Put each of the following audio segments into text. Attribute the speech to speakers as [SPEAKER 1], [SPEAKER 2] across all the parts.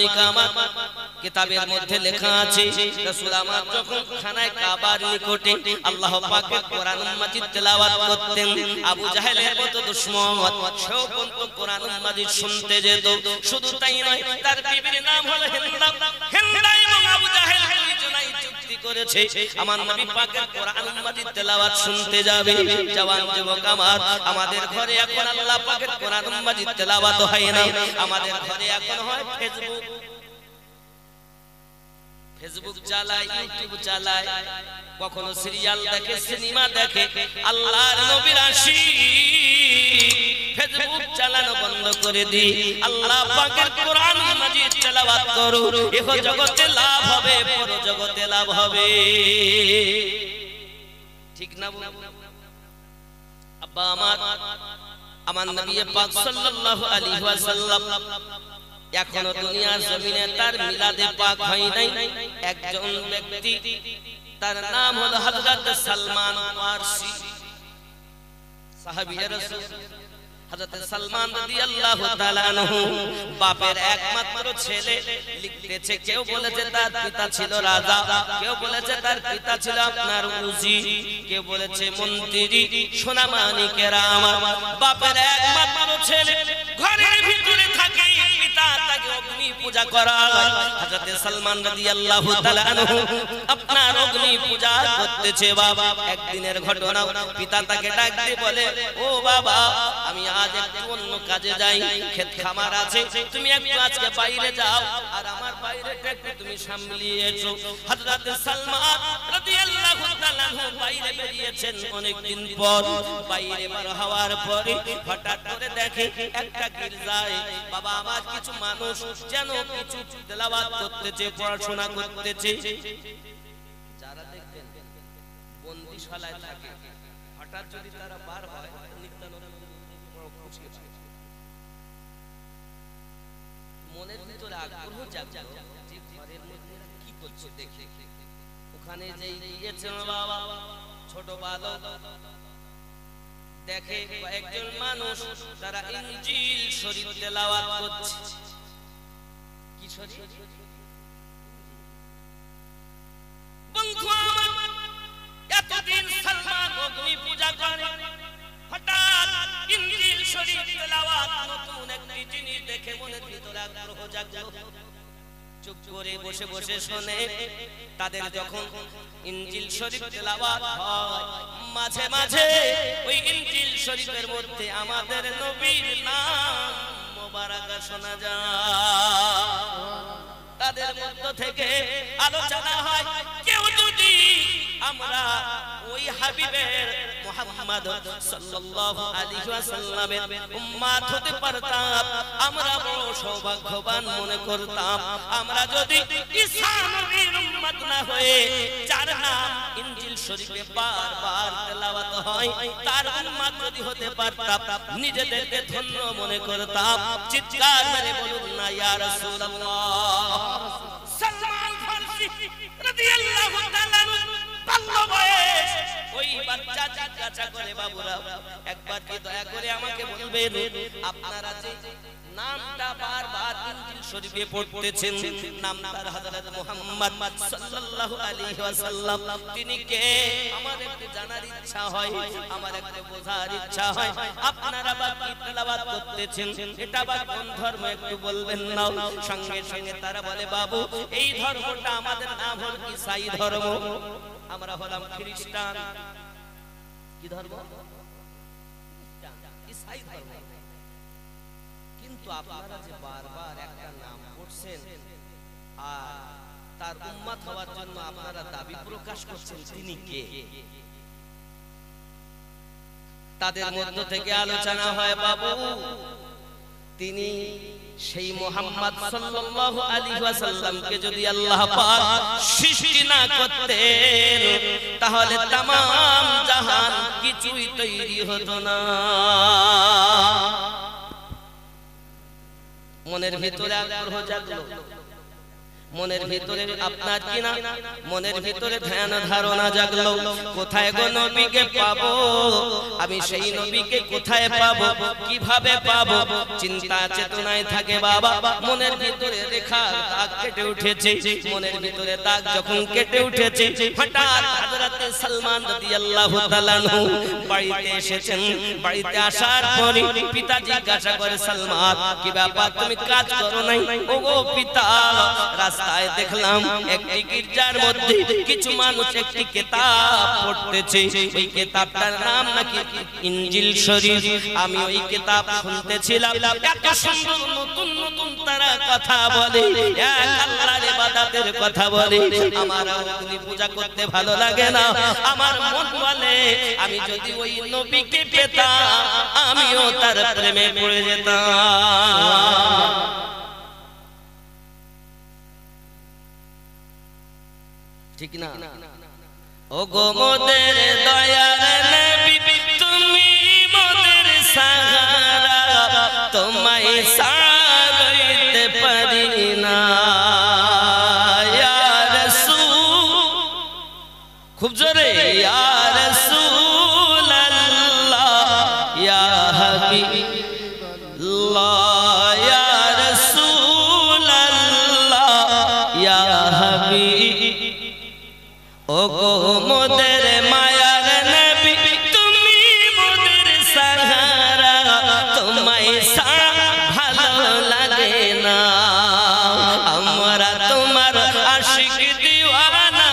[SPEAKER 1] মালিক আমার কিতাবের মধ্যে লেখা আছে রাসূল আমার যখন খানায় কাবার নিকটে আল্লাহ পাকের কোরআন মাজিদ তেলাওয়াত করতেন আবু জাহেলের মতো দুশমন সেও কিন্তু কোরআন মাজিদ শুনতে যেত শুধু তাই নয় তার বিবির নাম হলো হিন্দা হিন্দা এবং আবু জাহেল দুইজনেই চুক্তি করেছে আমার নবী পাকের কোরআন মাজিদ তেলাওয়াত শুনতে যাবে জওয়ান যুবক আমার আমাদের ঘরে এখন আল্লাহ পাকের কোরআন মাজিদ তেলাওয়াত হয় না আমাদের ঘরে এখন হয় ফেসবুক চালায় ইউটিউব চালায় কখনো সিরিয়াল দেখে সিনেমা দেখে আল্লাহর নবীর আশিক ফেসবুক চালানো বন্ধ করে দি আল্লাহ পাকের কোরআন মাজিদ তেলাওয়াত করো ইহ জগতে লাভ হবে পর জগতে লাভ হবে ঠিক না আব্বা আমার নবী পাক সাল্লাল্লাহু আলাইহি ওয়াসাল্লাম এখনো দুনিয়ার জমিনে তার মিলাদে পাক হয় নাই একজন ব্যক্তি তার নাম হলো হযরত সালমান ফারসি সাহাবী রাসূল হযরত সালমান রাদিয়াল্লাহু তাআলা আনহু বাপের একমাত্র ছেলে লিখতেছে কেউ বলেছে তার পিতা ছিল রাজা কেউ বলেছে তার পিতা ছিল আপনার উজির কেউ বলেছে মন্ত্রী সোনামানিকেরা আমার বাপের একমাত্র ছেলে ঘরের ভিতরে থাকে পিতা তাকে অগ্নি পূজা করায় হযরত সালমান রাদিয়াল্লাহু তাআলা আনহু আপনার অগ্নি পূজা করতেছে বাবা একদিনের ঘটনা পিতা তাকে ডাক দিয়ে বলে ও বাবা আমি আজ একটু অন্য কাজে যাই ক্ষেত খামার আছে তুমি একটু আজকে বাইরে যাও আর আমার বাইরেটা একটু তুমি সামলিয়ে এসো হযরত সালমান রাদিয়াল্লাহু তাআলা বাইরে বেরিয়েছেন অনেক দিন পর বাইরে বার হওয়ার পরে হঠাৎ করে দেখে একটা গির্জায় বাবা আমার কিছু মানুষ যেন কিছু তেলাওয়াত করতেছে পড়াশোনা করতেছে যারা দেখবেন বন্দিশালায় থাকে হঠাৎ যদি তারা বার হয় মনের ভিতরে আগ্রহ জাগে যে ঘরের মধ্যে কি করছে দেখে ওখানে যেই গিয়েছেন বাবা ছোট বালক দেখে একজন মানুষ তারা ইনজিল শরীফ তেলাওয়াত করছে কি শরীফ বন্ধু আমার এতদিন সালমান অগ্নি পূজা করে হঠাৎ ইনজিল শরীফ তেলাওয়াত নতুন একটি জিনিস দেখে মনের ভিতরে আগ্রহ জাগলো চুপ করে বসে বসে শুনে তাদের যখন ইনজিল শরীফ তেলাওয়াত হয় মাঝে মাঝে ওই ইনজিল শরীফের মধ্যে আমাদের নবীর নাম মোবারক শোনা যায় তাদের মধ্য থেকে আলোচনা হয় কেউ যদি আমরা ওই হাবিবের মুহাম্মদ সাল্লাল্লাহু আলাইহি ওয়াসাল্লামের উম্মত হতে পারতাম আমরা বড় সৌভাগ্যবান মনে করতাম আমরা যদি ঈসা নবীর উম্মত না হয়ে যার নাম ইনজিল শরীফে বারবার তেলাওয়াত হয় তার উম্মত যদি হতে পারতাম নিজেদেরকে ধন্য মনে করতাম চিৎকার মেরে বলুন না ইয়া রাসূলুল্লাহ সালমান ফারসি রাদিয়াল্লাহু তাআলা বাল্য বয়স ওই বাচ্চা জিজ্ঞাসা করে বাবুরা একবার কি দয়া করে আমাকে বলবেন আপনারা যে নামটা বারবার ইনজিল শরীফে পড়তেছেন নামটা হযরত মুহাম্মদ সাল্লাল্লাহু আলাইহি ওয়াসাল্লাম তিনি কে আমার একটু জানার ইচ্ছা হয় আমার একটু বোঝার ইচ্ছা হয় আপনারা বা কি তেলাওয়াত করতেছেন এটা বা কোন ধর্ম একটু বলবেন না সঙ্গে সঙ্গে তারা বলে বাবু এই ধর্মটা আমাদের নাম হল ঈসাই ধর্ম আমরা হলাম খ্রিস্টান কি ধর্ম ঈসাই ধর্ম কিন্তু আপনারা যে বারবার একটা নাম করছেন আর তার উম্মত হওয়ার জন্য আপনারা দাবি প্রকাশ করছেন তিনি কে তাদের মধ্য থেকে আলোচনা হয় বাবু তিনি সেই মুহাম্মদ সাল্লাল্লাহু আলাইহি ওয়াসাল্লামকে যদি আল্লাহ পাক সৃষ্টি না করতেন তাহলে तमाम জাহান কিছুই তৈরি হতো না মনের ভিতরে আগ্রহ জাগলো মনের ভিতরে আপনার কিনা মনের ভিতরে ধ্যান ধারণা জাগলো, কোথায় গো নবীকে পাবো, আমি সেই নবীকে কোথায় পাবো, কিভাবে পাবো, চিন্তা চেতনায় থাকে বাবা। মনের ভিতরে রেখা দাগ কেটে উঠেছে, মনের ভিতরে দাগ যখন কেটে উঠেছে, হঠাৎ হযরত সালমান রাদিয়াল্লাহু তাআলা আনহু বাড়িতে এসেছেন। বাড়িতে আসার পরে পিতা জিজ্ঞাসা করে, সালমান কি ব্যাপার, তুমি কাজ করো নাই? ওগো পিতা, রাস্তায় দেখলাম একটি গির্জার মধ্যে কিছু মানুষ একটি কিতাব পড়তেছে, ওই কিতাবটার নাম নাকি ইনজিল শরীফ। আমি ওই কিতাব শুনতেছিলাম, এত সুন্দর নতুন নতুন তারা কথা বলে, এক আল্লাহর ইবাদতের কথা বলে। আমার অগ্নি পূজা করতে ভালো লাগে না, আমার মন বলে আমি যদি ওই নবীকে পেতাম আমিও তার প্রেমে পড়ে যেতাম। ঠিক না? ও গো মোদের দয়ার নবী, তুমি মোদের সাহারা, তোমায় সারাইতে পারি না। ইয়া রাসূল, খুব জোরে, ইয়া রাসূলুল্লাহ, ইয়া হাবিবাল্লাহ, ইয়া রাসূলুল্লাহ, ইয়া হাবিব। ও গো মোদের মায়ার নবী, তুমি মোদের সাহারা, তোমায় ছাড়া ভালো লাগে না। আমরা তোমার আশিক দিওয়ানা,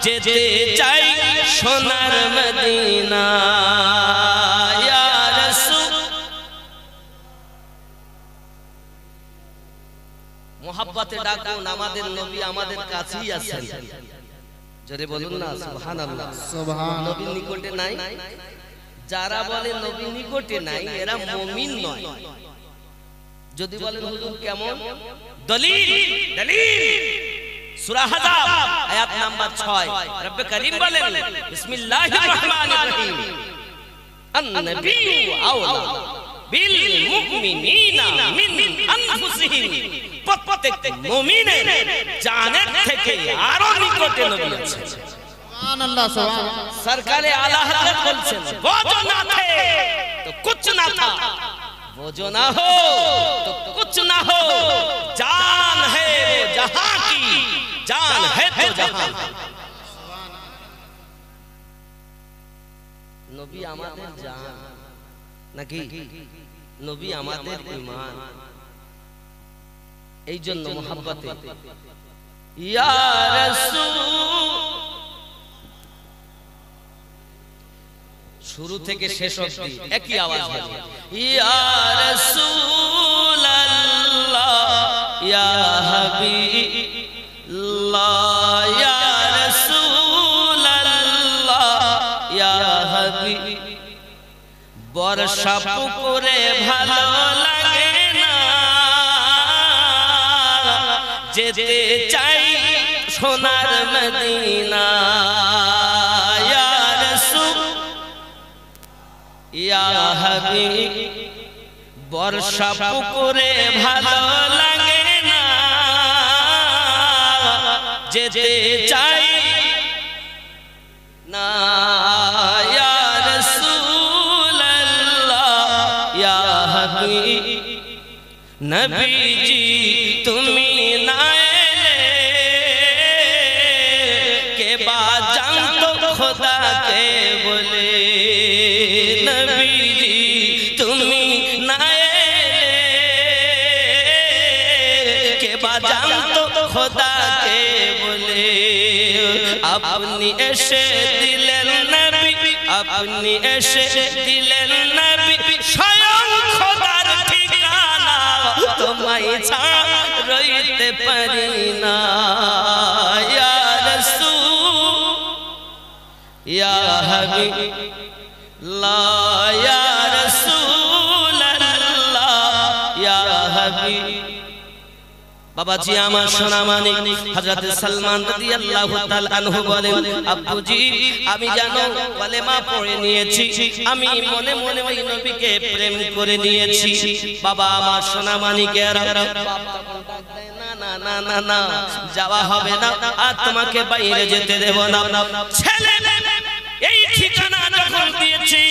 [SPEAKER 1] যেতে চাই সোনার মদিনা। ইয়া রাসূল, মোহাব্বতে ডাকুন, আমাদের নবী আমাদের কাছেই আছেন। জোরে বলুন না সুবহানাল্লাহ। নবীর নিকটে নাই, যারা বলে নবীর নিকটে নাই এরা মুমিন নয়। যদি বলেন হুজুর কেমন, দলিল দলিল সূরা আহজাব আয়াত নাম্বার 6 রব্বে করিম বলেন, বিসমিল্লাহির রহমানির রহিম, আন-নাবিয়্যু আওলা বিল মুমিনিনা মিন আনফুসিহিম। প্রত্যেক মুমিনের জানের থেকে আরো নিকটে নবী আছে। সুবহানাল্লাহ, সুবহানাল্লাহ। সরকারে আলা হযরত বলছেন, वो जो ना थे तो कुछ ना था, वो जो ना हो तो कुछ ना हो, जान है वो जहां की, जान है तो जहां। নবী আমাদের জান নাকি নবী আমাদের ঈমান। এই জন্য মোহাব্বতে ইয়া রাসূল শুরু থেকে শেষ অবধি একই আওয়াজ হবে, ইয়া রাসূলুল্লাহ, ইয়া হাবিবাল্লাহ, ইয়া রাসূলুল্লাহ, ইয়া হাবিব। বর্ষা পুকুরে ভালো লাগে না, যেতে চাই সোনার মদিনা। ইয়া রাসূল, ইয়া হাবিব। বর্ষা পুকুরে ভালো লাগে না, যেতে চাই না। ইয়া রাসূলুল্লাহ, ইয়া হাবিব। নবীজি তুমি না এলে কে বা জানতো খোদাকে বলে। নবীজি তুমি না এলে কে বা জানতো খোদাকে বলে। আপনি এসে দিলেন নবী, আপনি এসে দিলেন নবী, স্বয়ং খোদার ঠিকানা, তোমায় ছাড়া রইতে পারি না। ইয়া রাসূল, ইয়া হাবিবাল্লাহ, ইয়া রাসূলুল্লাহ, ইয়া হাবিব। বাবাজি আমার সোনা মানিক হযরত সালমান রাদিয়াল্লাহু তাআলা আনহু বলেন, আব্বুজি আমি জানো কলেমা পড়ে নিয়েছি, আমি মনে মনে ওই নবীকে প্রেম করে নিয়েছি। বাবা আমার সোনা মানিকেরা, বাপ তখন ডাক দেয়, না না না না না, যাওয়া হবে না, আর তোমাকে বাইরে যেতে দেব না। ছেলে এই ঠিকানা যখন দিয়েছি,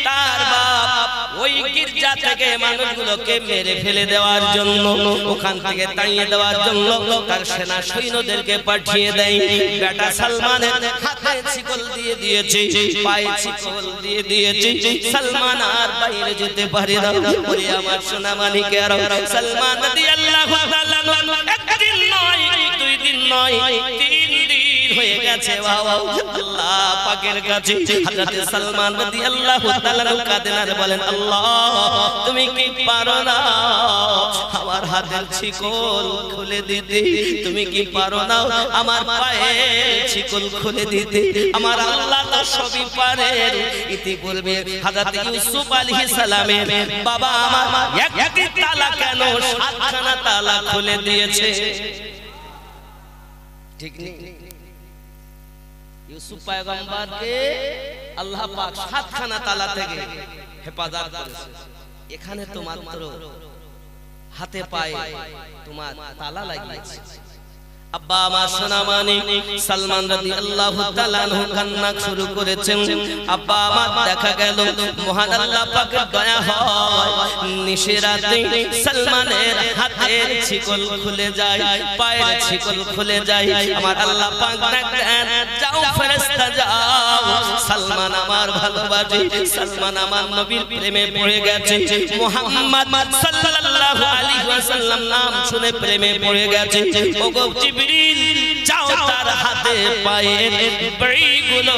[SPEAKER 1] তার বাপ ওই গির্জা থেকে মানুষগুলোকে মেরে ফেলে দেওয়ার জন্য, ওখান থেকে তাড়িয়ে দেওয়ার জন্য তার সেনা সৈন্যদেরকে পাঠিয়ে দেয়। বেটা সালমানের হাতে শিকল দিয়ে দিয়েছে, পায়ে শিকল দিয়ে দিয়েছে, সালমান আর বাইরে যেতে পারে না। ওরে আমার সোনা মানিকেরা, সালমান রাদিয়াল্লাহু তাআলা একদিন নয়, দুই দিন নয়, 3 দিন হয়ে গেছে বাবা আল্লাহ পাকের কাছে। হযরত সালমান রাদিয়াল্লাহু তাআলা কাঁদেন আর বলেন, আল্লাহ তুমি কি পারো না আমার হাতের শিকল খুলে দিতে? তুমি কি পারো না আমার পায়ের শিকল খুলে দিতে? আমার আল্লাহ তো সবই পারেন। ইতিপূর্বে হযরত ইউসুফ আলাইহিস সালামের বাবা আমার একটি তালা কেন 7খানা তালা খুলে দিয়েছে, ঠিক নেই? ইউসুফ পয়গম্বরকে আল্লাহ পাক 7খানা তালা থেকে হেফাজত করেছে। এখানে তো মাত্র হাতে পায়ে তোমার তালা লাগিয়েছে। আব্বা আমার সোনা মানিক সালমান রাদিয়াল্লাহু তাআলা আনহু কান্না শুরু করেছেন। আব্বা আমার দেখা গেল মহান আল্লাহ পাকের দয়া হয়, নিশিরাতে সালমানের হাতের শিকল খুলে যায়, পায়ের শিকল খুলে যায়। আমার আল্লাহ পাক ডাকেন, যাও ফেরেশতা যাও, সালমান আমার ভালোবাসে, সালমান আমার নবীর প্রেমে পড়ে গেছে, মুহাম্মদ সাল্লাল্লাহু আলাইহি ওয়াসাল্লাম নাম শুনে প্রেমে পড়ে গেছে। ওগো জিবরিল, যাও তার হাতে পায়ের বেড়িগুলো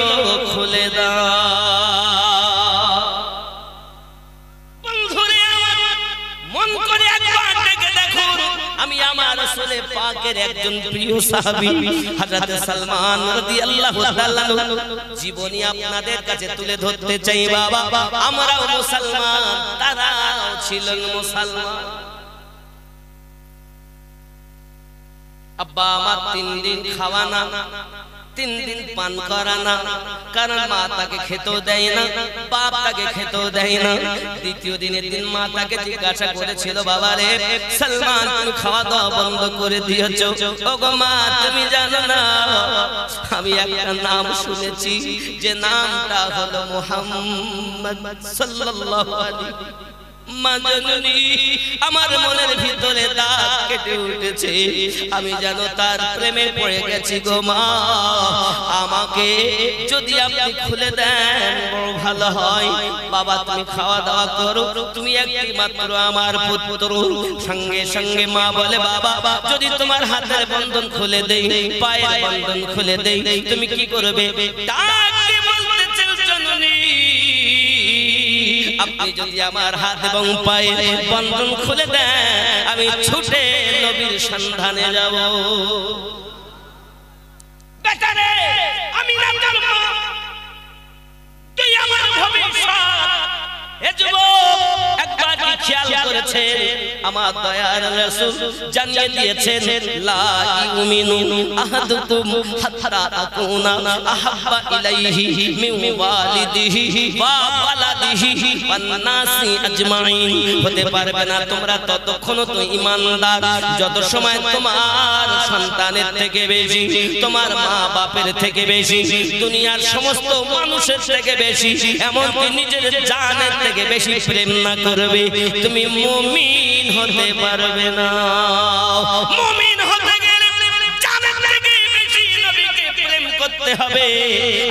[SPEAKER 1] খুলে দাও। বন্ধুরে আমার, মন করে একবার দেখে দেখুন, আমি আমার রাসূল পাকের একজন প্রিয় সাহাবী হযরত সালমান রাদিয়াল্লাহু তাআলা জীবনী আপনাদের কাছে তুলে ধরতে চাই। বাবা আমরাও মুসলমান, তারাও ছিলেন মুসলমান। আব্বা আমার 3 দিন খাওয়া না, 3 দিন পান করা না, কারণ মা তাকে খেতেও দেয় না, বাপ তাকে খেতেও দেয় না। দ্বিতীয় দিনের দিন মা তাকে জিজ্ঞাসা করেছিল, বাবা রে সালমান তুমি খাওয়া দাওয়া বন্ধ করে দিয়েছো, ওগো মা তুমি জানো না আমি একটা নাম শুনেছি, যে নামটা হলো মুহাম্মদ সাল্লাল্লাহু আলাইহি। মা জননী, আমার মনের ভিতরে দাগ কেটে উঠেছে, আমি যেন তার প্রেমে পড়ে গেছি গো মা। আমাকে যদি আপনি খুলে দেন বড় ভালো হয়। বাবা তুমি খাওয়া দাওয়া করো, তুমি একটি মাত্র আমার পুত্র। সঙ্গে সঙ্গে মা বলে, বাবা যদি তোমার হাতের বন্ধন খুলে দেই, পায়ের বন্ধন খুলে দেই, তুমি কি করবে? আপনি যদি আমার হাত এবং পায়ের বন্ধন খুলে দেন, আমি ছুটে নবীর সন্ধানে যাব। বেটারে, আমি না জানব তুই আমার ভবিষ্যৎ। এ যুবক একবার কি খেয়াল করেছেন? আমার দয়ার রাসূল জানিয়ে দিয়েছেন, লা ইউমিনু আহাদুকুম হাত্তা আকুনা আহাব্বা ইলাইহি মিন ওয়ালিদিহি ওয়া ওয়ালাদিহি ওয়ান নাসি আজমাইন। হতে পারবে না তোমরা ততক্ষণ তো ঈমানদার যত সময় তোমার সন্তানের থেকে বেশি, তোমার মা বাপের থেকে বেশি, দুনিয়ার সমস্ত মানুষের থেকে বেশি, এমনকি নিজের জানের থেকে বেশি প্রেম না করবে, তুমি মুমিন হতে পারবে না। মুমিন হতে গেলে জানের থেকে বেশি নবীকে প্রেম করতে হবে।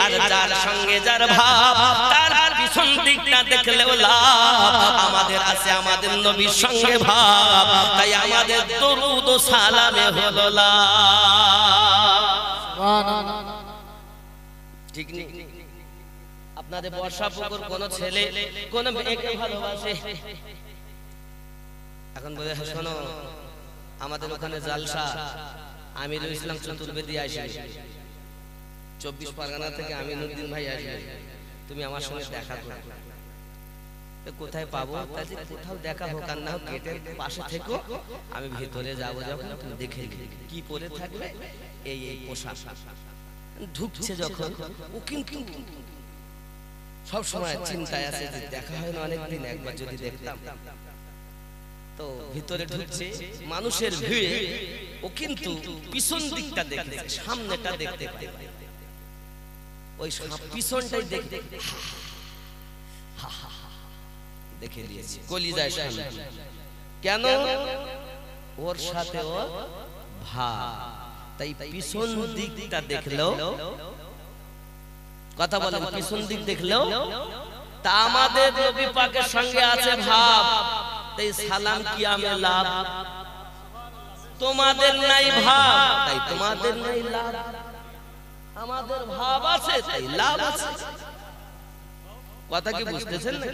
[SPEAKER 1] আর যার সঙ্গে যার ভাব, তার পিছন দিকটা দেখলেও লাভ। আমাদের আছে আমাদের নবীর সঙ্গে ভাব, তাই আমাদের দরুদ ও সালামে হলো লাভ। সুবহানাল্লাহ, ঠিক নেই? আপনাদের বর্ষাপুকুর কোন ছেলে কোন মেয়েকে ভালোবাসে? এখন বলে, শোনো আমাদের ওখানে জালসা, আমিরুল ইসলাম চতুর্বেদী আসবে, 24 পরগনা থেকে আমিনুদ্দিন ভাই আসবে, তুমি আমার সঙ্গে দেখা করো। কোথায় পাবো? তাহলে কোথাও দেখা হোক আর না হোক গেটের পাশে থেকো, আমি ভিতরে যাবো, যখন তুমি দেখে কি পরে থাকবে, এই এই পোশাক। ঢুকছে যখন, ও কিন্তু সব সময় চিন্তায় আছে যে দেখা হয় না অনেকদিন, একবার যদি দেখতাম। তো ভিতরে ঢুকছে, মানুষের ভিড়ে ও কিন্তু পিছন দিকটা দেখে, সামনেটা দেখতে পায়, ওই পিছনটাই দেখতে দেখে দিয়েছে, কলিজায় শান্তি। কেন? ওর সাথে ওর ভাব, তাই পিছন দিকটা দেখলেও, কথা বলেন, পিছন দিক দেখলেও তা আমাদের নবী পাকের সঙ্গে আছে ভাব, তাই সালাম কি আমি লাভ, তোমাদের নাই ভাব তাই তোমাদের নাই লাভ, আমাদের ভাব আছে তাই লাভ আছে। কথা কি বুঝতেছেন না?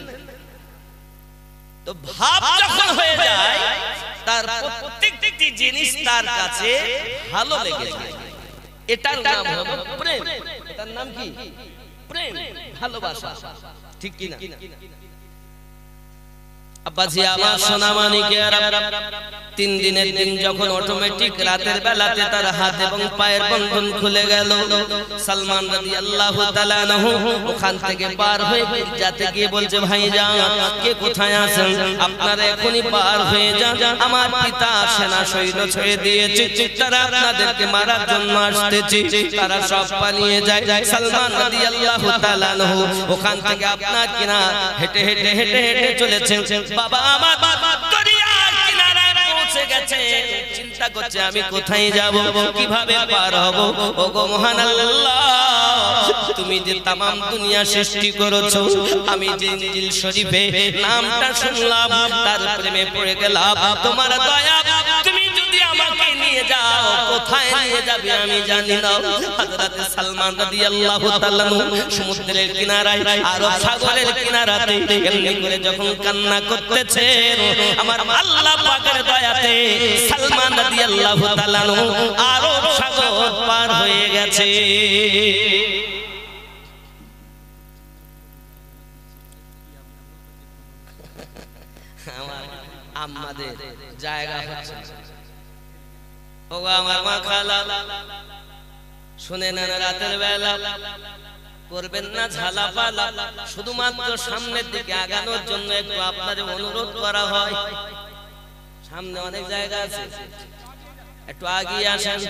[SPEAKER 1] তো ভাব যখন হয়ে যায়, তার প্রত্যেকটি জিনিস তার কাছে ভালো লেগে যায়, এটার নাম হলো প্রেম। এটার নাম কি? প্রেম, ভালোবাসা, ঠিক কি না? আব্বাজি আমার সোনা মানিকেরা, 3 দিনের দিন যখন অটোমেটিক রাতের বেলাতে তার হাত এবং পায়ের বন্ধন খুলে গেল, সালমান রাদিয়াল্লাহু তাআলা আনহু ওখান থেকে পার হয়ে যাতে গিয়ে বলছে, ভাইজান কে কোথায় আছেন, আপনারা এখনই পার হয়ে যান, আমার পিতা সেনা সৈন্য ছেড়ে দিয়েছে, তারা আপনাদেরকে মারার জন্য আসতেছে, তারা সব পালিয়ে যায়। সালমান রাদিয়াল্লাহু তাআলা আনহু ওখান থেকে আপনার কিনা হেঁটে হেঁটে হেঁটে হেঁটে চলেছেন। বাবা আমার দরিয়ার কিনারায় পৌঁছে গেছে, চিন্তা করছে আমি কোথায় যাব, কিভাবে পার হব। ওগো মহান আল্লাহ, তুমি যে তামাম দুনিয়া সৃষ্টি করেছো, আমি যে ইনজিল শরীফে নামটা শুনলাম, তার প্রেমে পড়ে গেলাম। তোমার দয়া, তুমি যদি আমাকে নিয়ে যাও, কোথায় নিয়ে যাবে আমি জানি না। হযরত সালমান রাদিয়াল্লাহু তাআলা সমুদ্রের কিনারায়, আরব সাগরের কিনারাতে এমনি করে যখন কান্না করতেছেন, আমার আল্লাহ পাকের দয়াতে সালমান রাদিয়াল্লাহু তাআলা আরব সাগর পার হয়ে গেছে। আমার আমাদের জায়গা হচ্ছে, ওগো আমার মা খালা, শুনে নেন, রাতের বেলা করবেন না ঝালাপালা, শুধুমাত্র সামনের দিকে আগানোর জন্য একটু আপনাদের অনুরোধ করা হয়। সামনে অনেক জায়গা আছে, একটু আগিয়ে আসেন।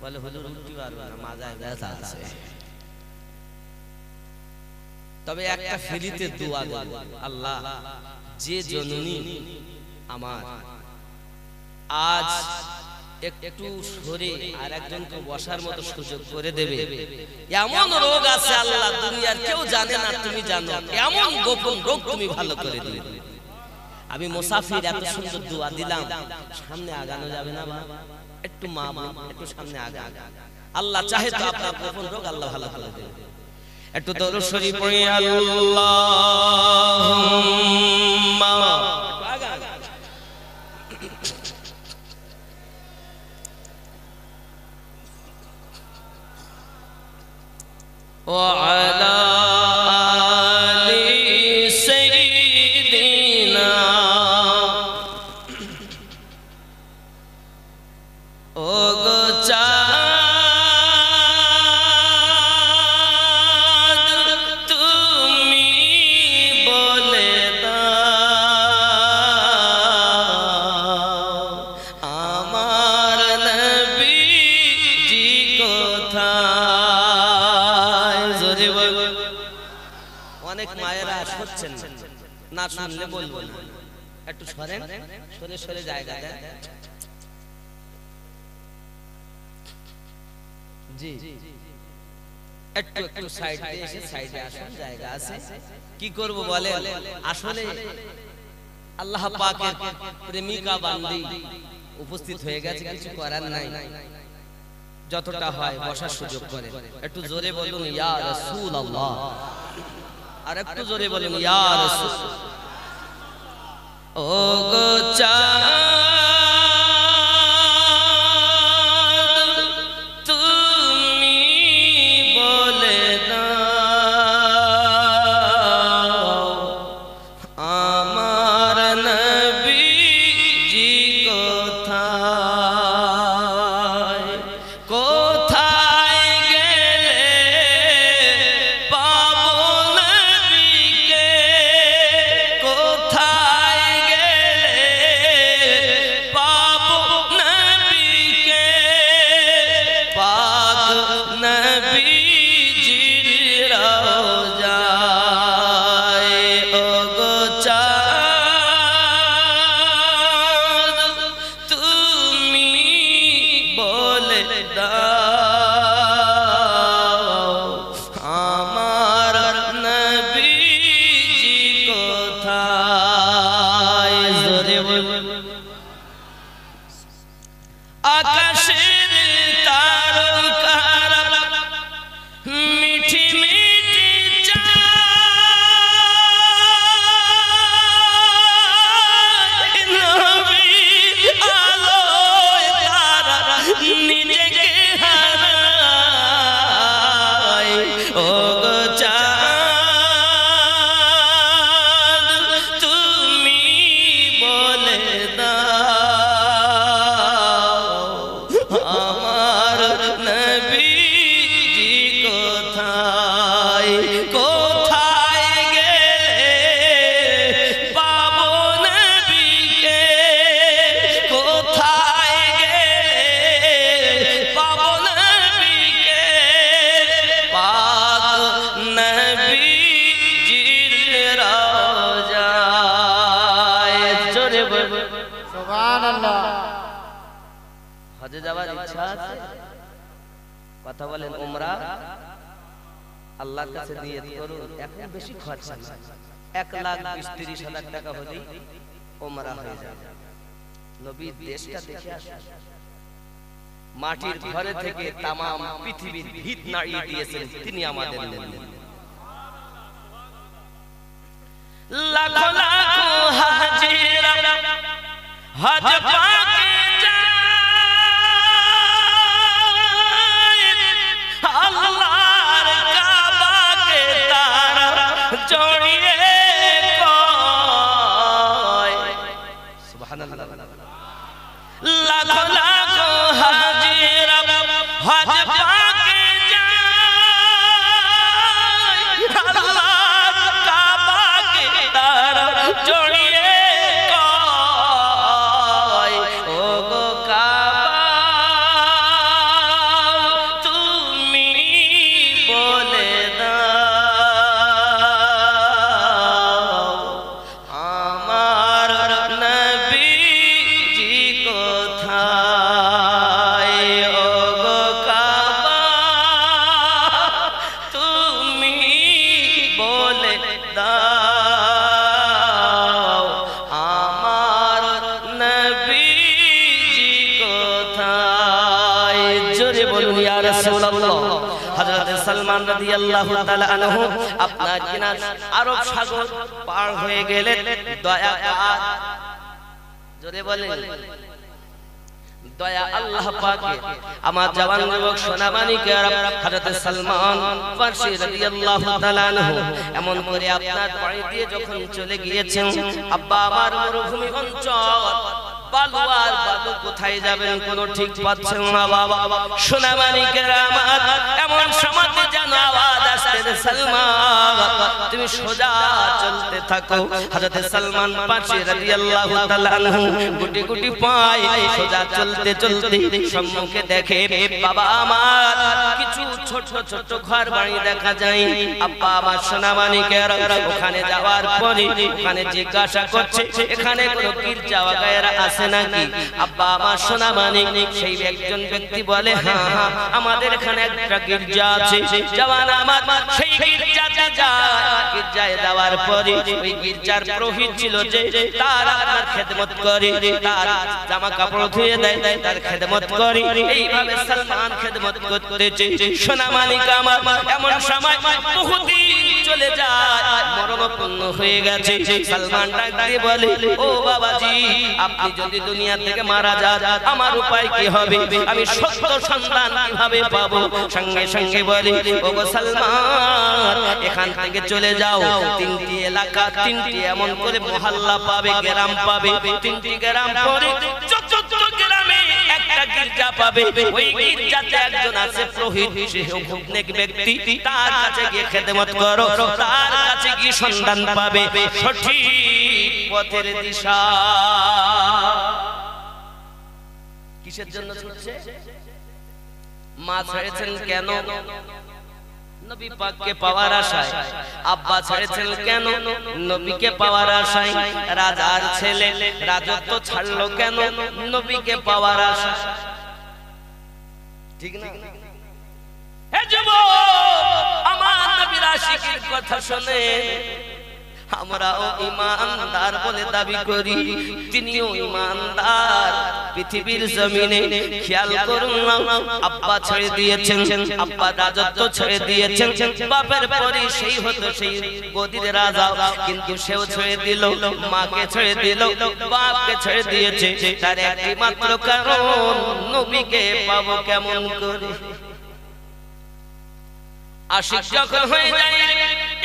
[SPEAKER 1] বলে হুজুর উঠতে পারবো না, মাজায় ব্যথা আছে। তবে একটা ফ্রিতে দোয়া করব, আল্লাহ যে জননী আমার আজ একটু সরে আর একজনকে বসার মতো সুযোগ করে দেবে, এমন রোগ আছে আল্লাহ দুনিয়ার কেউ জানে না, তুমি জানো, এমন গোপন রোগ তুমি ভালো করে দিবে। আমি মুসাফির, এত সুন্দর দোয়া দিলাম, সামনে আগানো যাবে না? বা একটু মা একটু সামনে আগা, আল্লাহ চাহে তো আপনার গোপন রোগ আল্লাহ ভালো করে দেবে। একটু দরুদ শরীফ পড়ি, আল্লাহুম্মা ওয়া আলা আলি সাইয়্যিদিনা, ও গো চাঁদ তুমি বলে দাও আমার নবীজি কোথায়। জোরে বল। অনেক মায়েরা শুনছেন না, শুনলে বলবো না, একটু সরেন, সরে সরে জায়গা দেন। জি একটু একটু সাইড দিয়ে এসে সাইডে আসুন, জায়গা আছে। কি করব বলেন, আসলে আল্লাহ পাকের প্রেমিকা বান্দি উপস্থিত হয়ে গেছে, কিছু করার নাই, যতটা হয় বসার সুযোগ করে। একটু জোরে বলুন ইয়া রাসূলুল্লাহ, আর একটু জোরে বলুন ইয়া রাসূল। ও গো চাঁদ তুমি বলে দাও নবীজি কোথায় কোথায় গেলে পাবো নবীকে কোথায় গেলে পাবো নবীকে পাক নবীজির রওজায় ওগো চাঁদ তুমি বলে দাও আমার নবীজি কোথায় জোরে বল আকাশের তারকারা মিঠি মিঠি চায় নবীর আলোয় তারা নিজেকে হারায় ওগো চাঁদ তুমি বলে দাও আমার নবীজি কোথায় কোথায় গেলে পাবো নবীকে কোথায় গেলে পাবো নবীকে পাক নবীজির রওজায় জোরে বল
[SPEAKER 2] সুবহানাল্লাহ।
[SPEAKER 1] হজে যাওয়ার ইচ্ছা আছে কথা বলেন উমরা আল্লাহর কাছে নিয়ত করুন এখন বেশি খরচা না 1,20,30,000 টাকা হলেই উমরা হয়ে যাবে নবীর দেশটা দেখে আসুন মাটির ঘরে থেকে তামাম পৃথিবীর ভিত নাড়িয়ে দিয়েছেন তিনি আমাদের নেন লাখো লাখো হাজিরা হজ পাকে আল্লাহর কাবাকে তারা জড়িয়ে কয় সুবহানাল্লাহ লাখো লাখো হাজিরা হজ পাকে যায় আল্লাহর কাবাকে তারা জড়িয়ে কয় ওগো কাবা তুমি বলে দাও আমার নবীজি কোথায় ওগো কাবা তুমি বলে দাও আমার নবীজি কোথায় জোরে বলুন ইয়া রাসূলুল্লাহ হযরত সালমান রাদিয়াল্লাহু তাআলা আনহু আপনার কিনা আরব সাগর পার হয়ে গেলেন দয়া পাক জোরে বলেন দয়া আল্লাহ পাকের আমার জওয়ান যুবক সোনামানিকের হযরত সালমান ফারসি রাদিয়াল্লাহু তাআলা আনহু এমন করে আপনার পানি দিয়ে যখন চলে গিয়েছেন আব্বা আমার মরুভূমি অঞ্চল বালু আর বালু কোথায় যাবেন কোনো ঠিক পাচ্ছেন না বাবা সোনামানিকের আমার এমন সমাজে যেন আওয়াজ আসছে সালমান তুমি সোজা চলতে থাকো হযরত সালমান ফারসি রাদিয়াল্লাহু তাআলা আনহু গুটি গুটি পায় সোজা চলতে চলতে সম্মুখে দেখে বাবা আমার কিছু ছোট ছোট ঘর বাড়ি দেখা যায় আব্বা আমার সোনামানিকের ওখানে যাওয়ার পরে ওখানে জিজ্ঞাসা করছে এখানে কোনো গির্জা ওয়াগায়রা আছে নাকি আব্বা আমার সোনামানিক সেই একজন ব্যক্তি বলে হ্যাঁ হ্যাঁ আমাদের এখানে একটা গির্জা আছে জওয়ান আমার সেই গির্জাতে যায় গির্জায় যাওয়ার পরে ওই গির্জার পুরোহিত ছিল যে তার আপনার খেদমত করে তার জামা কাপড় ধুয়ে দেয় তার খেদমত করে এইভাবে সালমান খেদমত করতেছে সোনামানিক আমার এমন সময় বহুদিন চলে যায় মরণাপন্ন হয়ে গেছে সালমান ডাক দিয়ে বলে ও বাবাজি আপনি যদি দুনিয়া থেকে মারা যায় আমার উপায় কি হবে আমি সত্য সন্তান কিভাবে পাবো সঙ্গে সঙ্গে বলে ওগো সালমান এখান থেকে চলে যাও তিনটি এলাকা তিনটি এমন করে মহল্লা পাবে গ্রাম পাবে তিনটি গ্রাম পরে যত গ্রামে একটা গির্জা পাবে ওই গির্জাতে একজন আছে পুরোহিত সে নেক ব্যক্তি তার কাছে গিয়ে খেদমত করো তার কাছে গিয়ে সন্ধান পাবে সঠিক পথের দিশা কিসের জন্য ছুটছে মা ছেড়েছেন কেন নবী পাককে পাওয়ার আশায় আব্বা ছেড়েছেন কেন নবীকে পাওয়ার আশায় রাজার ছেলে রাজত্ব ছাড়লো কেন নবীকে পাওয়ার আশায় ঠিক না হে যুবক আমার নবীর আশিকের কথা শুনে আমরাও ঈমানদার বলে দাবি করি তিনিও ঈমানদার পৃথিবীর জমিনে খেয়াল করুন না আব্বা ছেড়ে দিয়েছেন আব্বা রাজত্ব ছেড়ে দিয়েছেন বাপের পরে সেই হতো সেই গদির রাজা কিন্তু সেও ছেড়ে দিল মাকে ছেড়ে দিল বাপকে ছেড়ে দিয়েছে তার একটি মাত্র কারণ নবীকে পাবো কেমন করে আশিক যখন হয়ে যায়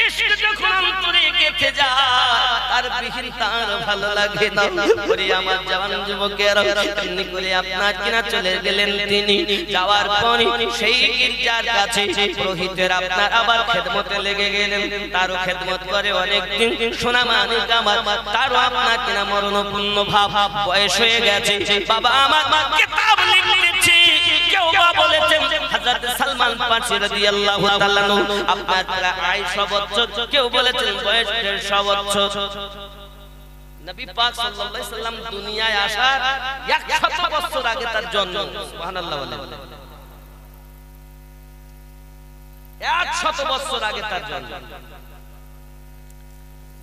[SPEAKER 1] ইশক যখন অন্তরে গেঁথে যায় তার বিহীন তার ভালো লাগে না ওরে আমার জওয়ান যুবকেরা এমনি করে আপনার কিনা চলে গেলেন তিনি যাওয়ার পরে সেই গির্জার কাছে পুরোহিতের আপনার আবার খেদমতে লেগে গেলেন তারও খেদমত করে অনেক দিন সোনা মানিক আমার তারও আপনার কিনা মরণপূর্ণ ভাব বয়স হয়ে গেছে বাবা আমার কিতাব লিখতেছে কেউ বা বলেছেন হযরত সালমান ফারসি রাদিয়াল্লাহু তাআলা আপনার আয়েশা বছর কেউ বলেছেন বয়স 150 বছর নবী পাক সাল্লাল্লাহু আলাইহি সাল্লাম দুনিয়ায় আসার 100 বছর আগে তার জন্ম সুবহানাল্লাহ বলেন 100 বছর আগে তার জন্ম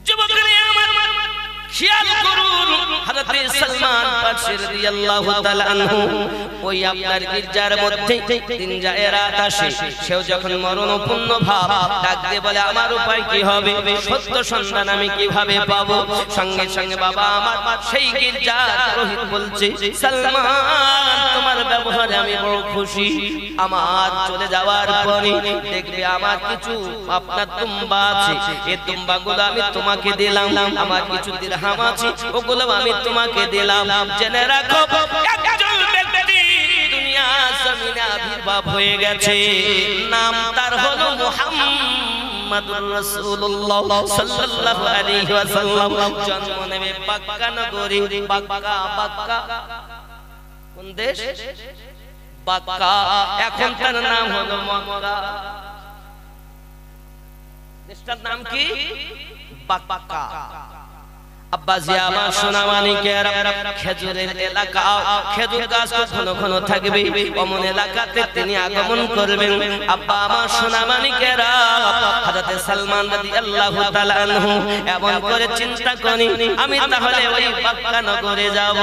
[SPEAKER 1] যুবকরা আমার খেয়াল করুন হযরত সালমান ফারসি রাদিয়াল্লাহু তাআলা আনহু ওই আপনার গির্জার মধ্যে দিন যায় রাত আসে সেও যখন মরণপূর্ণ ভাব ডাক দিয়ে বলে আমার উপায় কি হবে সত্য সন্ধান আমি কিভাবে পাবো সঙ্গে সঙ্গে বাবা আমার সেই গির্জার পুরোহিত বলছে সালমান তোমার ব্যবহারে আমি বড় খুশি আমার চলে যাওয়ার পরে দেখবে আমার কিছু আপনার তুম্বা আছে এই তুম্বাগুলো আমি তোমাকে দিলাম আমার কিছু দিরহাম আছে ওগুলো আমি তোমাকে দিলাম জেনে রাখো একজন ব্যক্তি দুনিয়া জমিনে আবির্ভাব হয়ে গেছে নাম তার হলো মুহাম্মাদুর রাসূলুল্লাহ সাল্লাল্লাহু আলাইহি ওয়াসাল্লাম জন্ম নেবে বাক্কা নগরী বাক্কা কোন দেশ বাক্কা এখন তার নাম হলো মক্কা দেশটার নাম কি বাক্কা আব্বাজি আমার সোনা মানিকেরা খেজুরের এলাকা খেজুর গাছ ঘন ঘন থাকবে অমন এলাকাতে তিনি আগমন করবেন আব্বা আমার সোনা মানিকেরা হযরত সালমান রাদিয়াল্লাহু তাআলা আনহু এমন করে চিন্তা করি আমি তাহলে ওই বাক্কা নগরে যাব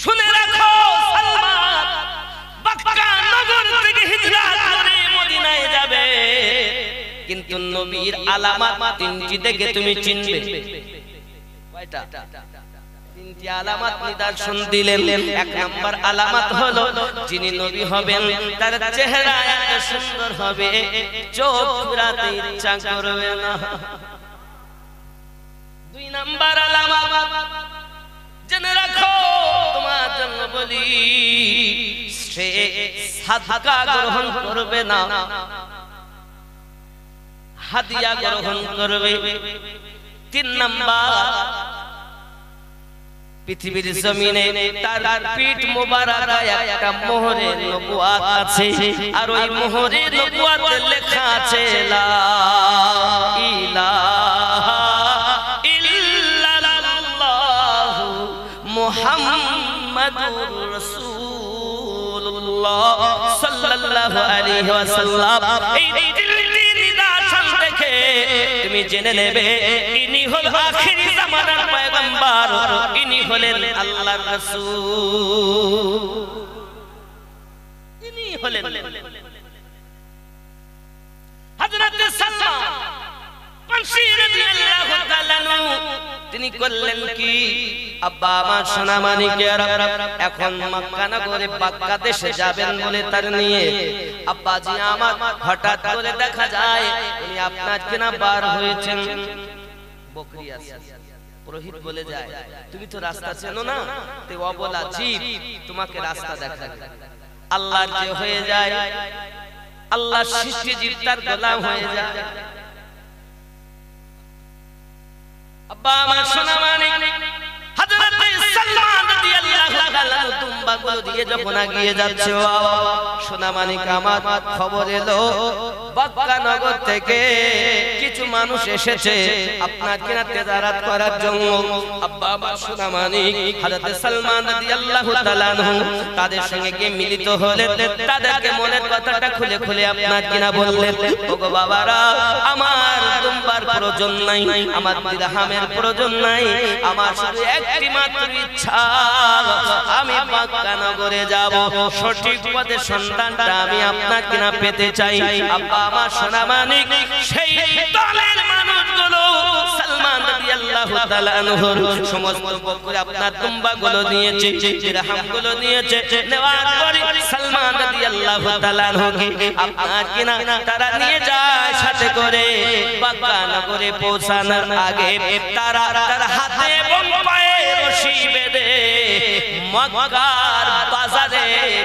[SPEAKER 1] শুনে রাখো সালমান বাক্কা নগর থেকে হিজরত করে মদিনায় যাবে কিন্তু নবীর আলামত তিনটি দেখে তুমি চিনবে কয়টা তিনটি আলামত নিদর্শন দিলেন এক নাম্বার আলামত হলো যিনি নবী হবেন তার চেহারা এত সুন্দর হবে চোখ ফেরাতে ইচ্ছা করবে না দুই নাম্বার আলামত জেনে রাখো তোমার জন্য বলি সে সাদকা গ্রহণ করবে না হাদিয়া গ্রহণ করবে তিন নাম্বার পৃথিবীর জমিনে তার পিঠ মোবারকায় একটা মোহরের নবুয়াত আছে আর ওই মোহরের নবুয়াতে লেখা আছে লা ইলাহা ইল্লাল্লাহু মুহাম্মাদুর রাসূলুল্লাহ সাল্লাল্লাহু আলাইহি ওয়াসাল্লাম এই তুমি জেনে নেবে ইনি হল আখিরি জামানার পয়গম্বর ইনি হলেন আল্লাহর রাসূল ইনি হলেন হযরত সালমান ফারসি রাদিয়াল্লাহু তাআলা তিনি করলেন কি আব্বা আমার সোনা মানিকেরা এখন মক্কা নগরে পাক্কা দেশে যাবেন বলে তার নিয়ে আব্বাজি আমার হঠাৎ করে দেখা যায় উনি আপনার কিনা বার হয়েছেন বকরি আছে পুরোহিত বলে যায় তুমি তো রাস্তা চেনো না তে অবলা জীব তোমাকে রাস্তা দেখায় আল্লাহর যে হয়ে যায় আল্লাহর সৃষ্টি জীব তার গোলাম হয়ে যায় আব্বা আমার সোনা মানিক হযরত সালমান রাদিয়াল্লাহু তাআলা দুম্বাগুলো দিয়ে যখন এগিয়ে যাচ্ছে সোনা মানিক আমার খবর এলো মক্কা নগর থেকে কিছু মানুষ এসেছে আপনার কিনা তেজারাত করার জন্য আব্বা আমার সোনা মানিক হযরত সালমান রাদিয়াল্লাহু তাআলা তাদের সঙ্গে গিয়ে মিলিত হলেন তাদেরকে মনের কথাটা খুলে খুলে আপনার কিনা বললেন ওগো বাবারা আমার দুম্বার প্রয়োজন নাই আমার দিরহামের প্রয়োজন নাই আমার শুধু একটি মাত্র ইচ্ছা আমি মক্কা নগরে যাব সঠিক পথের সন্ধানটা আমি আপনার কিনা পেতে চাই আব্বা আমার সোনা মানিক সেই দলের মানুষগুলো সালমান রাদিয়াল্লাহু তাআলা আনহুর সমস্ত বকরি আপনার দুম্বাগুলো নিয়েছে দিরহামগুলো নিয়েছে নেওয়ার পরে সালমান রাদিয়াল্লাহু তাআলা আনহুকে আপনার কিনা তারা নিয়ে যায় সাথে করে মক্কা নগরে পৌঁছানোর আগে তারা তার হাতে এবং পায়ে রশি বেঁধে মক্কার বাজারে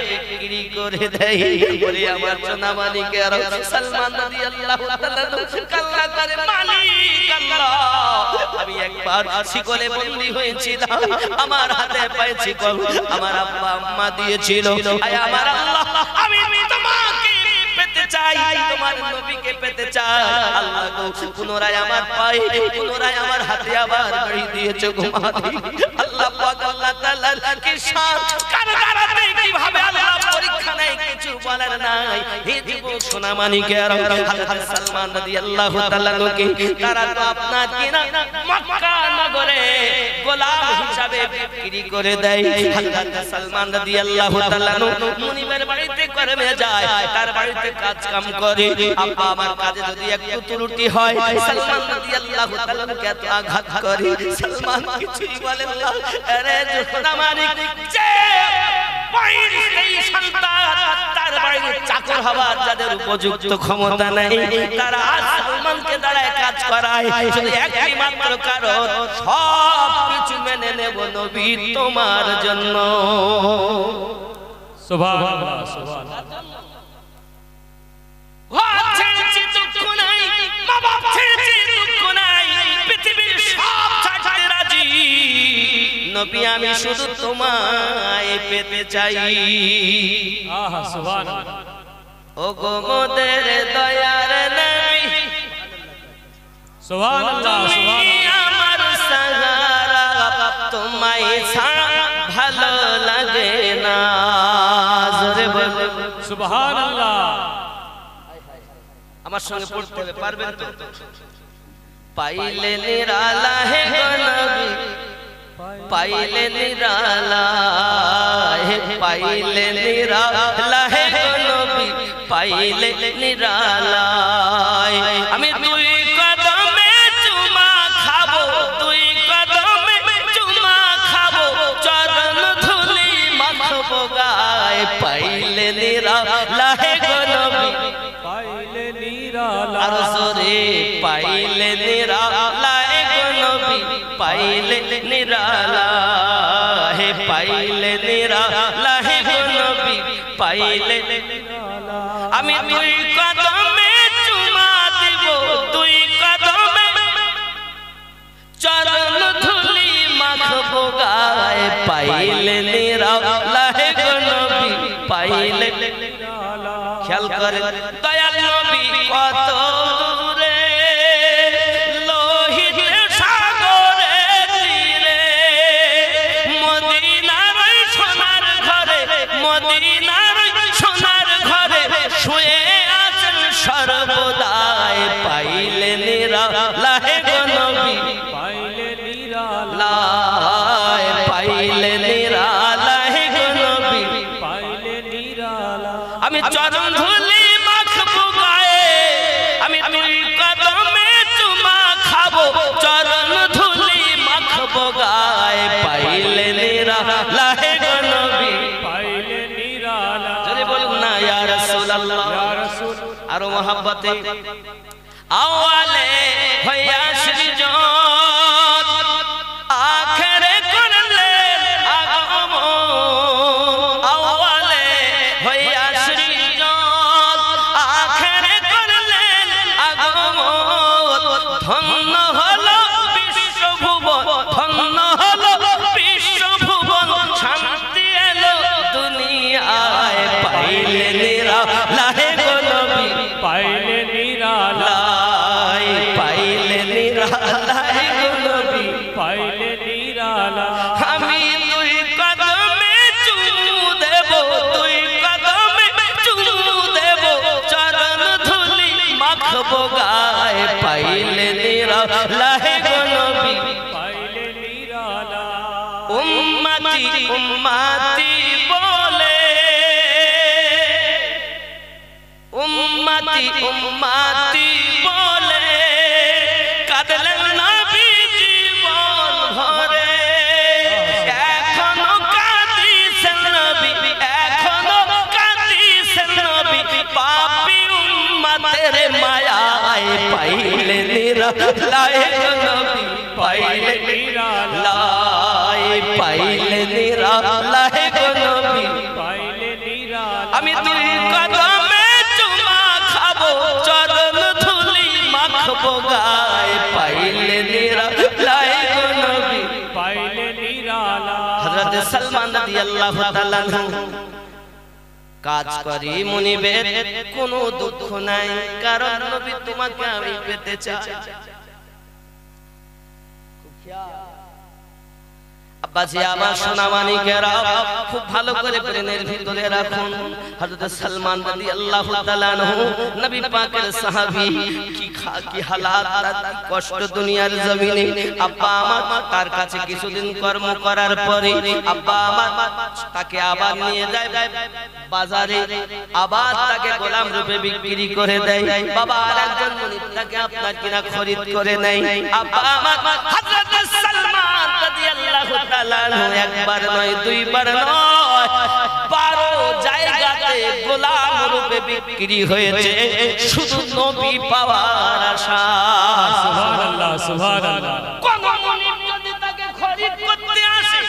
[SPEAKER 1] বিক্রি করে দেয় বলে আমার সোনা মানিকের সালমান রাদিয়াল্লাহু তাআলা কান্না করে মালিক আল্লাহ আমি একবার শিকলে বন্দী হয়েছিলাম আমার হাতে পায়ে শিকল আমার আব্বা আম্মা দিয়েছিল আয় আমার আল্লাহ আমি তোমাকে পেতে চাই তোমার নবীকে পেতে চাই আল্লাহ গো পুনরায় আমার পায়ে পুনরায় আমার হাতে আবার বাড়ি দিয়েছো গো মালিক আল্লাহ পাক আল্লাহ তাআলার কি শান কারাগারে কিভাবে আল্লাহ পরীক্ষা নেয় কিছু বলার নাই হে যুবক সোনা মানিকের হযরত সালমান রাদিয়াল্লাহু তাআলা কে তারা তো আপনার কিনা মক্কা নগরে গোলাম হিসাবে বিক্রি করে দেয় হযরত সালমান রাদিয়াল্লাহু তাআলা মুনিবের বাড়িতে কর্মে যায় তার বাড়িতে কাজ কাম করে আব্বা আমার কাজে যদি একটু ত্রুটি হয় সালমান রাদিয়াল্লাহু তাআলা কে এত আঘাত করে সালমান কিছুই বলে না আরে সোনা মানিক যে বাইর এই সন্তান তার বাড়িতে চাকর হওয়ার যাদের উপযুক্ত ক্ষমতা নাই তারা সালমানকে দ্বারায় কাজ করায় যদি একটি মাত্র কারণ সব কিছু মেনে নেব নবী তোমার জন্য
[SPEAKER 3] সুবহানাল্লাহ সুবহানাল্লাহ
[SPEAKER 1] নবী আমি শুধু তোমায় পেতে চাই
[SPEAKER 3] আহা সুবহানাল্লাহ
[SPEAKER 1] ওগো মোদের দয়ার নবী
[SPEAKER 3] সুবহানাল্লাহ সুবহানাল্লাহ
[SPEAKER 1] আমার সাহারা তোমায় ছাড়া ভালো লাগে না জোরে বল
[SPEAKER 3] সুবহানাল্লাহ
[SPEAKER 1] আমার সঙ্গে পড়তে হবে পারবেন তো পাইলে নিরালা হে গো নবী পাইলে নিরালা হে পাইলে নিরালা হে গো নবী পাইলে নিরালা আমি দুই কদমে চুমা খাবো দুই কদমে চুমা খাবো চরণ ধুলি মাখবো গায় পাইলে নিরালা হে গো নবী
[SPEAKER 3] পাইলে নিরালা
[SPEAKER 1] আর সরে পাইলে নিরালা হে গো নবী পাইলে নিরালা হে পাইলে নিরালা হে গো নবী পাইলে নিরালা আমি দুই কদমে চুমা দিব দুই কদমে চরণ ধুলি মাখবো গায় পাইলে নিরালা হে গো নবী পাইলে নিরালা খেয়াল করে দয়াল নবী কত দূরে লোহিত সাগরে তীরে মদিনার সোনার ঘরে মদিনার সোনার ঘরে শুয়ে আছেন সর্বদাই পাইলে নিরালা হে গো নবী
[SPEAKER 3] পাইলে নিরালা
[SPEAKER 1] পাইলে নিরালা হে গো নবী
[SPEAKER 3] পাইলে নিরালা
[SPEAKER 1] আমি চরণ ধুলি মাখবো গায়ে আমি দুই কদমে চুমা খাবো চরণ ধুলি মাখবো গায়ে পাই আরো মহাব্বতে আওয়ালে হইয়া সৃজন আখেরে করলেন আগমন আওয়ালে হইয়া সৃজন আখেরে করলেন আগমন ধন্য হলো বিশ্বভুবন ধন্য হলো বিশ্বভুবন শান্তি এলো দুনিয়ায় পাইলে নিরালাহে গো নবী
[SPEAKER 3] পাইলে নিরালা
[SPEAKER 1] পাইলে নিরালাহে গো নবী
[SPEAKER 3] পাইলে নিরালা
[SPEAKER 1] আমি দুই কদমে চুমু দেব দুই কদমে চুমু দেব চরণ ধুলি মাখবো গায়ে পাইলে নিরালাহে গো নবী
[SPEAKER 3] পাইলে নিরালা
[SPEAKER 1] উম্মতি উম্মতি বলে উম্মতি উম্মতি বলে কাঁদলেন নবী জীবন ভরে এখনো কাঁদিছেন নবী এখনো কাঁদিছেন নবী পাপী উম্মতের মায়ায় পাইলে নিরালাহে গো নবী পাইলে নিরালায় পাইলে নিরালাহে গো নবী
[SPEAKER 3] পাইলে নিরালা
[SPEAKER 1] আমি দুই কদমে চুমা খাবো চরণ ধুলি মাখবো গায়ে পাইলে নিরালাহে গো নবী
[SPEAKER 3] পাইলে নিরালা
[SPEAKER 1] হযরত সালমান রাদিয়াল্লাহু তাআলা কাজ করি মুনিবের কোনো দুঃখ নাই কারণ নবী তোমাকে আমি পেতে চাই আব্বাজি আমার সোনা মানিকেরা খুব ভালো করে প্রেমের ভিতরে রাখুন হযরত সালমান রাদিয়াল্লাহু তাআলা আনহু নবী পাকের সাহাবী কি হালাত কি কষ্ট দুনিয়ার জমিনে আব্বা আমার তার কাছে কিছুদিন কর্ম করার পরে আব্বা আমার তাকে আবার নিয়ে যায় বাজারে আবার তাকে গোলাম রূপে বিক্রি করে দেয় বাবা আরেকজন মুনিব তাকে আপনার কিনা খরিদ করে নেয় আব্বা আমার হযরত সালমান রাদিয়াল্লাহু তাআলা একবার নয় দুইবার নয় 12 জায়গাতে গোলাম রূপে বিক্রি হয়েছে শুধু নবী পাওয়ার আশা
[SPEAKER 3] সুবহানাল্লাহ সুবহানাল্লাহ
[SPEAKER 1] কোন মুনিব যদি তাকে খরিদ করতে আসে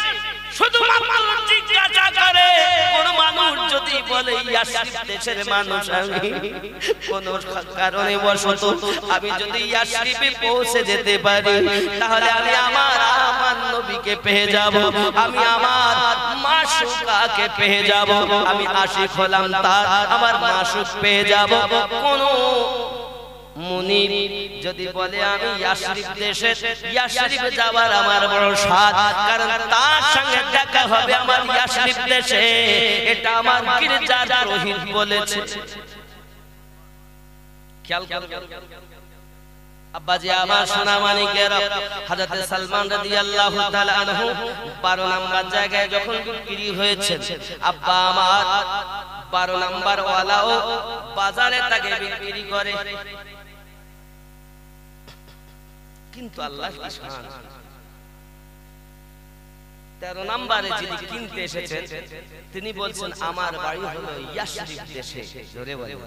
[SPEAKER 1] শুধু মাত্র জিজ্ঞাসা করে কোন মানুষ যদি বলে ইয়াসরিব দেশের মানুষ আমি কোন কারণে বশত আমি যদি ইয়াসরিবে পৌঁছে যেতে পারি তাহলে আমি আমার নবীকে পেয়ে যাব আমি আমার মাশুকাকে পেয়ে যাব আমি আশিক হলাম তার আমার মাশুক পেয়ে যাব কোন মুনিব যদি বলে আমি ইয়াসরিব দেশে ইয়াসরিবে যাওয়ার আমার বড় স্বাদ কারণ তার সঙ্গে দেখা হবে আমার ইয়াসরিব দেশে এটা আমার গির্জার পুরোহিত বলেছে খেয়াল করবেন আব্বাজি আমার সোনা মানিকেরা হযরত সালমান রাদিয়াল্লাহু তাআলা আনহু 12 নম্বর জায়গায় যখন বিক্রি হয়েছে আব্বা আমার 12 নম্বর ওয়ালাও বাজারে তাকে বিক্রি করে কিন্তু আল্লাহ কি শান 13 নম্বরে যিনি কিনতে এসেছেন তিনি বলছেন আমার বাড়ি হলো ইয়াসরিব দেশে জোরে বলেন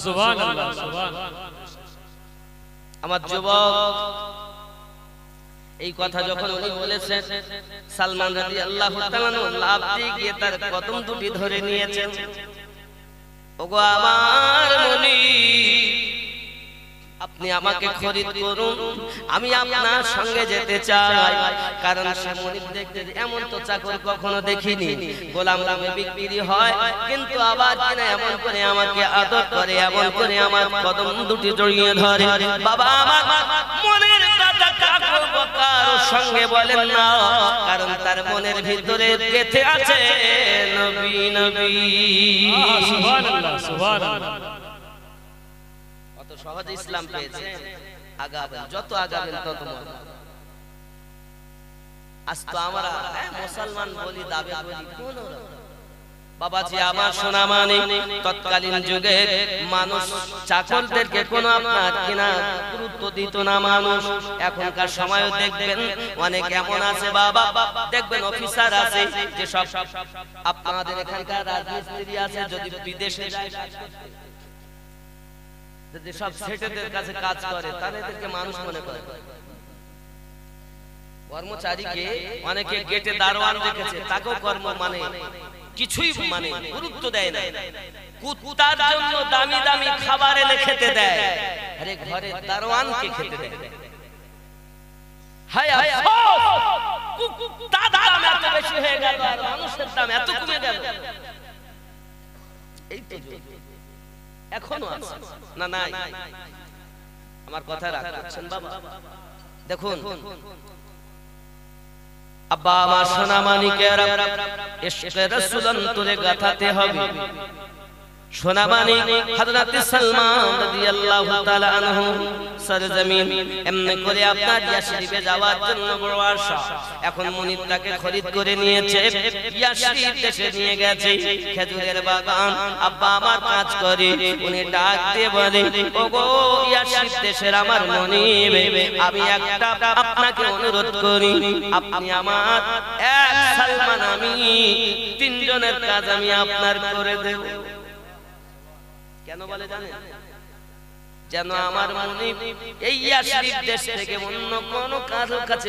[SPEAKER 3] সুবহানাল্লাহ সুবহানাল্লাহ
[SPEAKER 1] আমার যুবক এই কথা যখন উনি বলেছেন সালমান রাদিয়াল্লাহু তাআলা লাভ দিয়ে গিয়ে তার কদম দুটি ধরে নিয়েছেন ওগো আমার মুনিব আপনি আমাকে খরিদ করুন আমি আপনার সঙ্গে যেতে চাই কারণ সে মুনিব দেখতে এমন তো চাকর কখনো দেখিনি গোলাম নামে বিক্রি হয় কিন্তু আবার কিনা এমন করে আমাকে আদর করে এমন করে আমার কদম দুটি জড়িয়ে ধরে বাবা আমার মনের কথা কাকু কারো সঙ্গে বলেন না কারণ তার মনের ভিতরে গেঁথে আছে নবী নবী
[SPEAKER 3] সুবহানাল্লাহ সুবহানাল্লাহ
[SPEAKER 1] সহজ ইসলাম পেয়েছে আগাবেন যত আগাবেন তত আজ তো আমরা মুসলমান বলি দাবি বলি কোন বাবাজি আমার সোনা মানিক তৎকালীন যুগে মানুষ চাকরদেরকে কোনো আপনার কিনা গুরুত্ব দিত না মানুষ এখনকার সময়ও দেখবেন অনেক এমন আছে বাবা দেখবেন অফিসার আছে যে সব আপনাদের এখানকার রাজমিস্ত্রি আছে যদি বিদেশে যায় যদি সব সেটেদের কাছে কাজ করে তাহলে এদেরকে মানুষ মনে করে। কর্মচারীকে অনেকে গেটে দারোয়ান রেখেছে, তাকেও কর্ম মানে কিছুই মানে গুরুত্ব দেয় না। কুত্তার জন্য দামি দামি খাবার এনে খেতে দেয়, আরে ঘরে দারোয়ানকে খেতে দেয়। হায় আফসোস, কুত্তার দাম এত বেশি হয়ে গেল আর মানুষের দাম এত কমে গেল। এই তো এখনো আছে না? নাই। আমার কথা রাখছেন বাবা। দেখুন আব্বা আমার সোনা মানিকেরা, ইশকে রাসূল অন্তরে গাঁথাতে হবে। সোনা মানিক হযরত সালমান রাদিয়াল্লাহু তাআলা আনহু সরজমিন এমনি করে আপনার ইয়াশরিবে যাওয়ার জন্য বড় আশা। এখন মুনিরটাকে খরিদ করে নিয়েছে, ইয়াশরিব দেশে নিয়ে গেছে, খেজুরের বাগান। আব্বা আমার কাজ করে, উনি ডাক দিয়ে বলে, ওগো ইয়াশরিব দেশের আমার মুনির, আমি একটা আপনাকে অনুরোধ করি, আপনি আমার এক সালমান, আমি তিনজনের কাজ আমি আপনার করে দেব। কেন বলে জানেন? যেন আমার মুনির এই ইয়াশরিব দেশ থেকে অন্য কোন কারোর কাছে